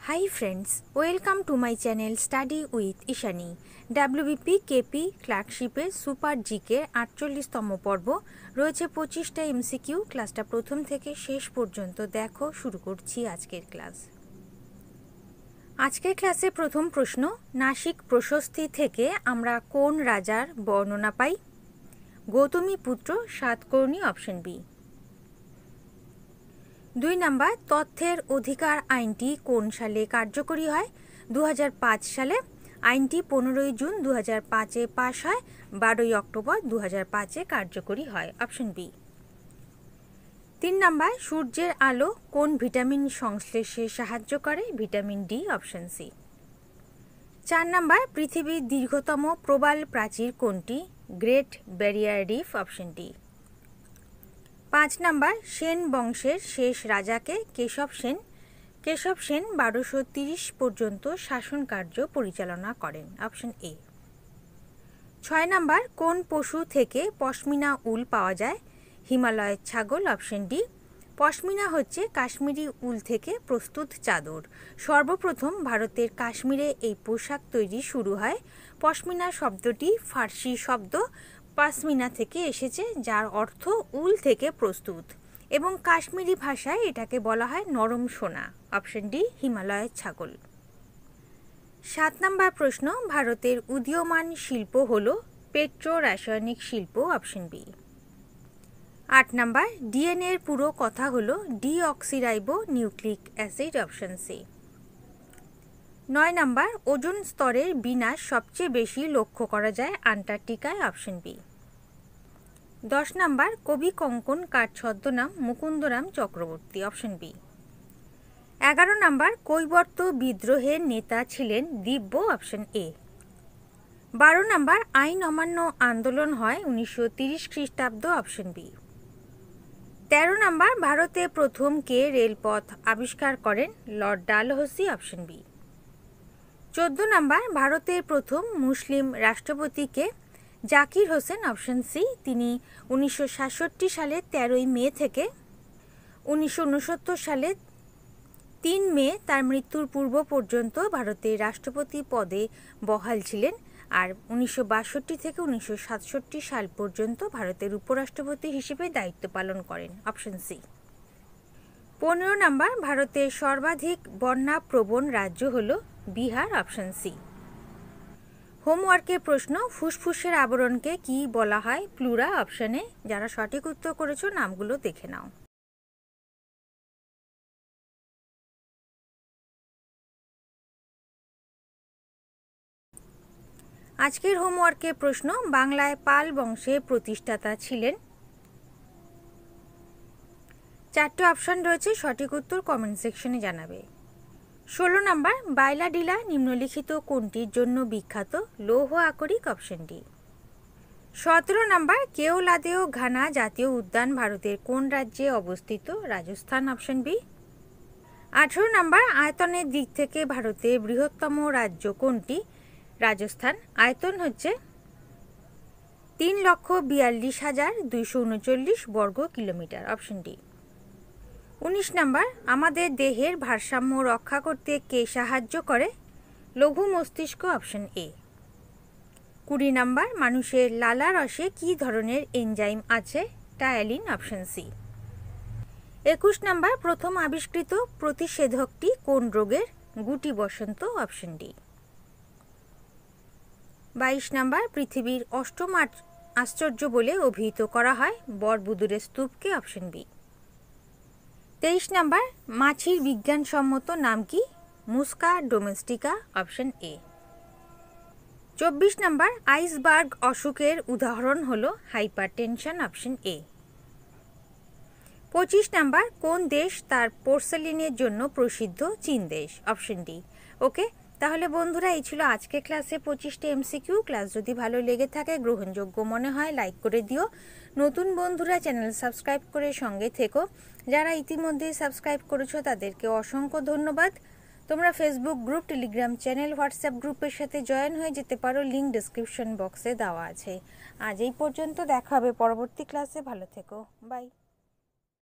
Hi friends, welcome to my channel Study with Ishani. WBP KP ক্লার্কশিপের super GK 48তম পর্ব রয়েছে 25টা MCQ. ক্লাসটা প্রথম থেকে শেষ পর্যন্ত দেখো। শুরু করছি আজকের ক্লাস। আজকের ক্লাসে প্রথম প্রশ্ন, নাসিক প্রশস্তি থেকে আমরা কোন রাজার বর্ণনা পাই? গৌতমী পুত্র সাতকর্ণী, অপশন বি। 2 নাম্বার, তথ্যের অধিকার আইনটি কোন সালে কার্যকরী হয়? 2005 সালে। আইনটি 15 জুন 2005-এ পাশ হয়, 12 অক্টোবর 2005-এ কার্যকরী হয়, অপশন বি। 3 নাম্বার, সূর্যের আলো কোন ভিটামিন সংশ্লেষে সাহায্য করে? Vitamin D, option C. 4 number, পৃথিবীর দীর্ঘতম প্রবাল প্রাচীর কোনটি? Great barrier reef, option D. 5 number, Sen বংশের শেষ রাজাকে? কেশব সেন। কেশব সেন 1230 পর্যন্ত শাসনকার্য পরিচালনা করেন, অপশন এ। 6 নাম্বার, কোন পশু থেকে পশমিনা উল পাওয়া যায়? হিমালয়ের ছাগল, অপশন ডি। পশমিনা হচ্ছে কাশ্মীরি উল থেকে প্রস্তুত চাদর। সর্বপ্রথম ভারতের কাশ্মীরে এই পোশাক তৈরি শুরু হয়। পশমিনা শব্দটি ফার্সি শব্দ পাশমিনা থেকে এসেছে, যার অর্থ উল থেকে প্রস্তুত, এবং কাশ্মীরি ভাষায় এটাকে বলা হয় নরম সোনা, অপশন ডি, হিমালয়ের ছাগল। 7 নাম্বার প্রশ্ন, ভারতের উদীয়মান শিল্প হল পেট্রো রাসায়নিক শিল্প, অপশন বি। 8 নাম্বার, ডিএনএ এর পুরো কথা হলো deoxyribo nucleic acid, option C. 9 number, ozone স্তরের বিনাশ সবচেয়ে বেশি লক্ষ্য করা যায় আন্টার্কটিকায়, অপশন বি। 10 নাম্বার, কবি কঙ্কন কার ছদ্মনাম? Mukundaram Chakraborty, option B. 11 number, কৈবর্ত বিদ্রোহের নেতা ছিলেন দিব্য, অপশন এ। 12 নাম্বার, আইন অমান্য আন্দোলন হয় 1930 খ্রিস্টাব্দ, অপশন বি। 13 নাম্বার, ভারতে প্রথম কে রেলপথ আবিষ্কার করেন? Lord Dalhousie, option B. 14 number, ভারতের প্রথম মুসলিম রাষ্ট্রপতি কে? Zakir Hussain, option C. তিনি 1966 সালের 13 মে থেকে 1969 সালের 3 মে তার মৃত্যুর পূর্ব পর্যন্ত ভারতের রাষ্ট্রপতি পদে বহাল ছিলেন, আর 1962 থেকে 1967 সাল পর্যন্ত ভারতের উপরাষ্ট্রপতি হিসেবে দায়িত্ব পালন করেন, অপশন সি। 15 নাম্বার, ভারতের সর্বাধিক বন্যাপ্রবণ রাজ্য হল বিহার, অপশন সি। হোমওয়ার্কের প্রশ্ন, ফুসফুসের আবরণকে কি বলা হয়? প্লুরা, অপশনে। যারা সঠিক উত্তর করেছো নামগুলো দেখে নাও। আজকের হোমওয়ার্কের প্রশ্ন, বাংলায় পাল বংশের প্রতিষ্ঠাতা ছিলেন? 4টে অপশন রয়েছে, সঠিক উত্তর কমেন্ট সেকশনে জানাবে। 16 নাম্বার, বাইলাডিলা নিম্নলিখিত কোনটির জন্য বিখ্যাত? লৌহ আকরিক, option D. 17 number, Keoladeo Ghana জাতীয় উদ্যান ভারতের কোন রাজ্যে অবস্থিত? Rajasthan, option B. 18 নাম্বার, আয়তনের দিক থেকে ভারতের বৃহত্তম রাজ্য কোনটি? রাজস্থান। আয়তন হচ্ছে 3,42,239 বর্গ কিলোমিটার, অপশন ডি। 19 নাম্বার, আমাদের দেহের ভারসাম্য রক্ষা করতে কে সাহায্য করে? লঘু মস্তিষ্ক, অপশন এ। 20 নাম্বার, মানুষের লালা রসে কি ধরনের এনজাইম আছে? Ptyalin, option C. 21 নাম্বার, প্রথম আবিষ্কৃত প্রতিষেধকটি কোন রোগের? গুটি বসন্ত, অপশন ডি। 22 নাম্বার, পৃথিবীর অষ্টম আশ্চর্য বলে অভিহিত করা হয় বরবুদুরের স্তূপকে, অপশন বি। 23 নাম্বার, মাছির বিজ্ঞানসম্মত নাম কি? Muska ডোমেস্টিকা, option A. 24 number, iceberg অসুখের উদাহরণ হলো হাইপারটেনশন, অপশন এ। 25 নাম্বার, কোন দেশ তার পোর্সেলিনের জন্য প্রসিদ্ধ? চীন দেশ, অপশন ডি। ওকে, তাহলে বন্ধুরা এই ছিল আজকে ক্লাসে 25টা এমসিকিউ। ক্লাস যদি ভালো লেগে থাকে, গ্রহণযোগ্য মনে হয়, লাইক করে দিও। নতুন বন্ধুরা চ্যানেল সাবস্ক্রাইব করে সঙ্গে থেকো। যারা ইতিমধ্যে সাবস্ক্রাইব করেছো তাদেরকে অসংখ্য ধন্যবাদ। তোমরা Facebook group, Telegram channel, WhatsApp গ্রুপের সাথে জয়েন হয়ে যেতে পারো, লিঙ্ক ডেসক্রিপশন বক্সে দেওয়া আছে। আজ এই পর্যন্ত, দেখা হবে পরবর্তী ক্লাসে। ভালো থেকো, বাই।